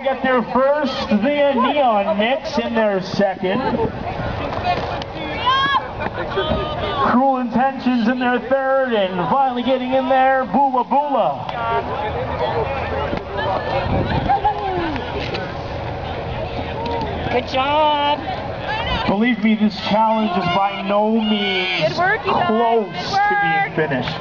get their first, the Neon Knicks in their second. Cruel Intentions in their third, and finally getting in there, Bula Bula. Good job. Believe me, this challenge is by no means close to being finished.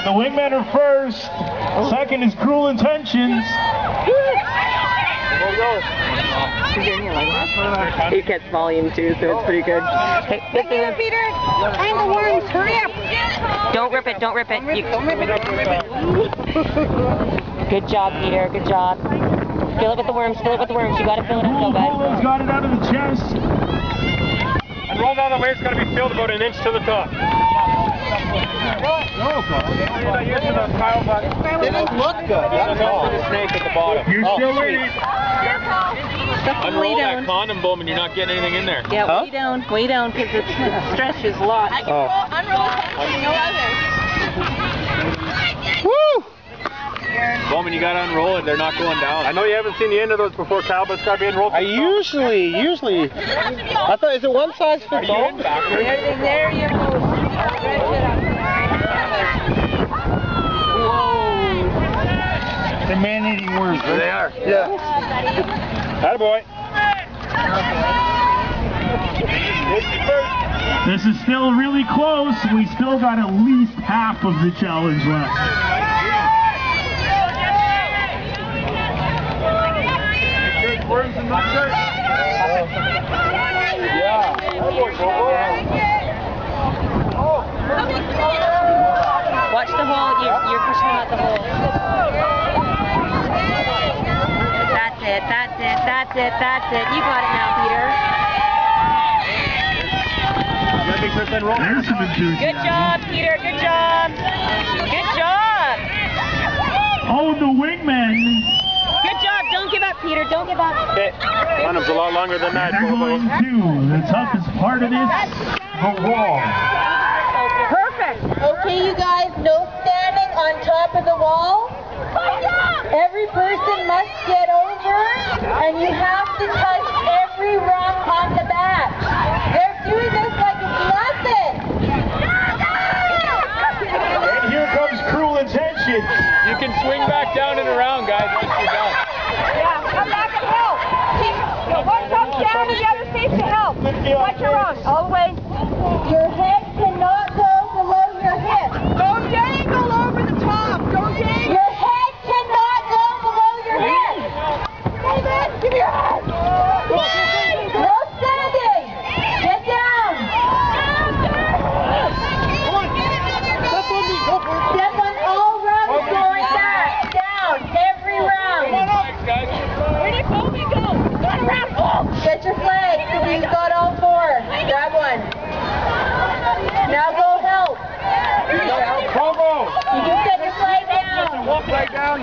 The Wingmen are first. Second is Cruel Intentions. He gets volume too, so it's pretty good. Hey, Peter, find the worms, hurry up! Don't rip it, don't rip it. Good job, Peter, good job. Fill it with the worms, fill it with the worms. You gotta fill it up though, guys. Bula's got it out of the chest. And roll down the way, it's gotta be filled about an inch to the top. Didn't look good. That's all. The snake at the bottom. You're still in it. Unroll that condom boom and you're not getting anything in there. Yeah, way down, because it stretches a lot. Woo! Bowman, you gotta unroll it, they're not going down. I know you haven't seen the end of those before, Kyle, but it's gotta be unrolled. I usually, I thought, is it one size fits all? There you go. The man-eating worms. There they are. Yeah. Attaboy. This is still really close. We still got at least half of the challenge left. Watch the hole. You're pushing them out the hole. That's it. You got it now, Peter. There's some enthusiasm. Good job, Peter. Good job. Oh, the Wingmen. Good job. Don't give up, Peter. Don't give up. Okay. Condom's a lot longer than that. They're going to the toughest part of this, the wall. Perfect. Okay, you guys, no standing on top of the wall. Every person must get over, and you have to touch every rung on the back. They're doing this like it's nothing. And here comes Cruel Intentions. You can swing back down and around, guys, once you're done. Yeah, come back and help. One comes down and the other stays to help. Watch your rung, all the way. Your head cannot go below your hip. Don't dangle over the top. Don't dangle. Your head cannot go below your hip. David, give me your hand. No standing. Get down. Step on all rungs going back. Down. Every rung. Where did Bowman go? Turn around, Bob. Get your flag. We've got all four. Grab one. Now go help. Combo! You can set your flag down. Walk right down.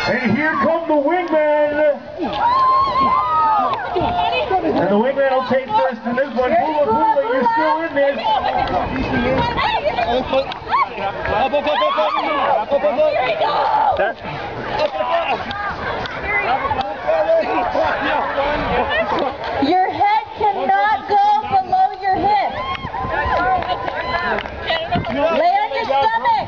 And here come the Wingmen. And the Wingmen will take first in this one. Bula Bula, you're still in this. Your head cannot go below your hip. Lay on your stomach.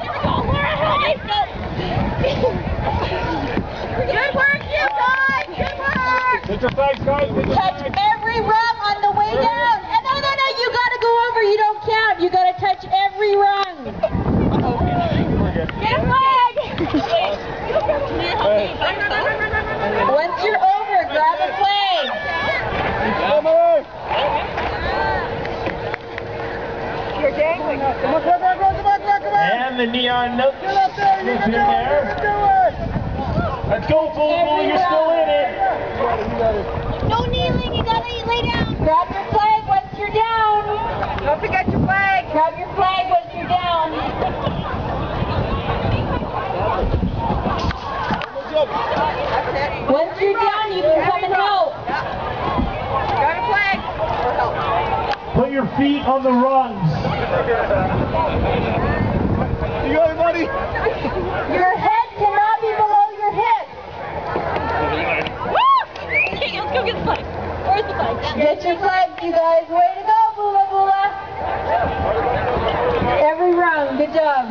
Good work, you guys. Good work. Get your flags, guys. Touch every rung on the way down. And no, you gotta go over. You don't count. You gotta touch every rung. Get a flag. Once you're over, grab a flag. You're dangling. And the Neon Notes is in there. Let's go, Bula Bula, you're still in it. No kneeling. You gotta lay down. Grab your flag once you're down. Don't forget your flag. Grab your flag once you're down. Once you're down, you can come and help. feet on the rungs. You got it, buddy? Your head cannot be below your hips. Okay, let's go get the flag. Where's the flag? Get your flags, you guys. Way to go, Bula Bula. Every rung. Good job.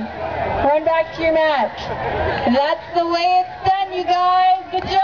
Run back to your match. That's the way it's done, you guys. Good job.